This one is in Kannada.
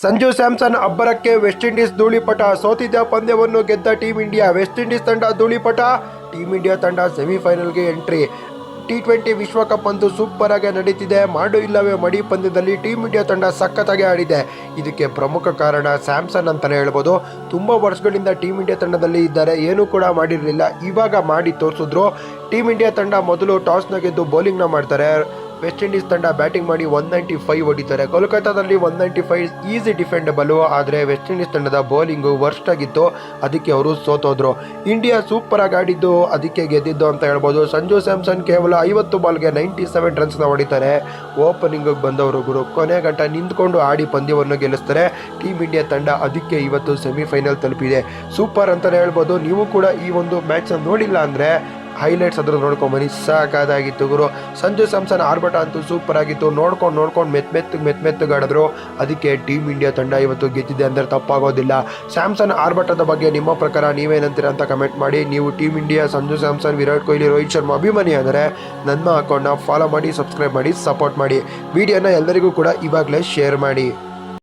ಸಂಜು ಸ್ಯಾಮ್ಸನ್ ಅಬ್ಬರಕ್ಕೆ ವೆಸ್ಟ್ ಇಂಡೀಸ್ ಧೂಳಿಪಟ. ಸೋತಿದ್ದ ಪಂದ್ಯವನ್ನು ಗೆದ್ದ ಟೀಂ ಇಂಡಿಯಾ. ವೆಸ್ಟ್ ಇಂಡೀಸ್ ತಂಡ ಧೂಳಿಪಟ. ಟೀಂ ಇಂಡಿಯಾ ತಂಡ ಸೆಮಿಫೈನಲ್ಗೆ ಎಂಟ್ರಿ. T20 ವಿಶ್ವಕಪ್ ಅಂತೂ ಸೂಪರ್ ಆಗಿ ನಡೀತಿದೆ. ಮಾಡು ಇಲ್ಲವೇ ಮಡಿ ಪಂದ್ಯದಲ್ಲಿ ಟೀಂ ಇಂಡಿಯಾ ತಂಡ ಸಖತ್ತಾಗಿ ಆಡಿದೆ. ಇದಕ್ಕೆ ಪ್ರಮುಖ ಕಾರಣ ಸ್ಯಾಮ್ಸನ್ ಅಂತಲೇ ಹೇಳ್ಬೋದು. ತುಂಬ ವರ್ಷಗಳಿಂದ ಟೀಂ ಇಂಡಿಯಾ ತಂಡದಲ್ಲಿ ಇದ್ದಾರೆ, ಏನೂ ಕೂಡ ಮಾಡಿರಲಿಲ್ಲ, ಇವಾಗ ಮಾಡಿ ತೋರಿಸಿದ್ರು. ಟೀಂ ಇಂಡಿಯಾ ತಂಡ ಮೊದಲು ಟಾಸ್ನ ಗೆದ್ದು ಬೌಲಿಂಗ್ನ ಮಾಡ್ತಾರೆ. ವೆಸ್ಟ್ ಇಂಡೀಸ್ ತಂಡ ಬ್ಯಾಟಿಂಗ್ ಮಾಡಿ 195 ಹೊಡಿತಾರೆ. ಕೋಲ್ಕತ್ತಾದಲ್ಲಿ 195 ಈಸಿ ಡಿಫೆಂಡಬಲ್. ಆದರೆ ವೆಸ್ಟ್ ಇಂಡೀಸ್ ತಂಡದ ಬೌಲಿಂಗು ವರ್ಸ್ಟ್ ಆಗಿತ್ತು, ಅದಕ್ಕೆ ಅವರು ಸೋತೋದ್ರು. ಇಂಡಿಯಾ ಸೂಪರ್ ಆಗಿ ಆಡಿದ್ದು, ಅದಕ್ಕೆ ಗೆದ್ದಿದ್ದು ಅಂತ ಹೇಳ್ಬೋದು. ಸಂಜು ಸ್ಯಾಮ್ಸನ್ ಕೇವಲ 50 ಬಾಲ್ಗೆ 97 ರನ್ಸ್ನ ಹೊಡಿತಾರೆ. ಓಪನಿಂಗ್ ಬಂದವರು ಕೊನೆ ಗಂಟ ನಿಂತ್ಕೊಂಡು ಆಡಿ ಪಂದ್ಯವನ್ನು ಗೆಲ್ಲಿಸ್ತಾರೆ ಟೀಂ ಇಂಡಿಯಾ ತಂಡ. ಅದಕ್ಕೆ ಇವತ್ತು ಸೆಮಿಫೈನಲ್ ತಲುಪಿದೆ. ಸೂಪರ್ ಅಂತಲೇ ಹೇಳ್ಬೋದು. ನೀವು ಕೂಡ ಈ ಒಂದು ಮ್ಯಾಚ್ನ ನೋಡಿಲ್ಲ ಅಂದರೆ ಹೈಲೈಟ್ಸ್ ಅದ್ರ ನೋಡ್ಕೊಂಬನ್ನಿ, ಸಾಕಾಗಿತ್ತು ಗುರು. ಸಂಜು ಸ್ಯಾಮ್ಸನ್ ಆರ್ಭಟ ಅಂತೂ ಸೂಪರ್ ಆಗಿತ್ತು. ನೋಡ್ಕೊಂಡು ಮೆತ್ತಗೆ ಆಡಿದ್ರು. ಅದಕ್ಕೆ ಟೀಮ್ ಇಂಡಿಯಾ ತಂಡ ಇವತ್ತು ಗೆದ್ದಿದೆ ಅಂದರೆ ತಪ್ಪಾಗೋದಿಲ್ಲ. ಸ್ಯಾಮ್ಸನ್ ಆರ್ಭಟದ ಬಗ್ಗೆ ನಿಮ್ಮ ಪ್ರಕಾರ ನೀವೇನಂತೀರ ಅಂತ ಕಮೆಂಟ್ ಮಾಡಿ. ನೀವು ಟೀಮ್ ಇಂಡಿಯಾ ಸಂಜು ಸ್ಯಾಮ್ಸನ್, ವಿರಾಟ್ ಕೊಹ್ಲಿ, ರೋಹಿತ್ ಶರ್ಮಾ ಅಭಿಮಾನಿ ಅಂದರೆ ನನ್ನ ಅಕೌಂಟ್ನ ಫಾಲೋ ಮಾಡಿ, ಸಬ್ಸ್ಕ್ರೈಬ್ ಮಾಡಿ, ಸಪೋರ್ಟ್ ಮಾಡಿ. ವಿಡಿಯೋನ ಎಲ್ಲರಿಗೂ ಕೂಡ ಇವಾಗಲೇ ಶೇರ್ ಮಾಡಿ.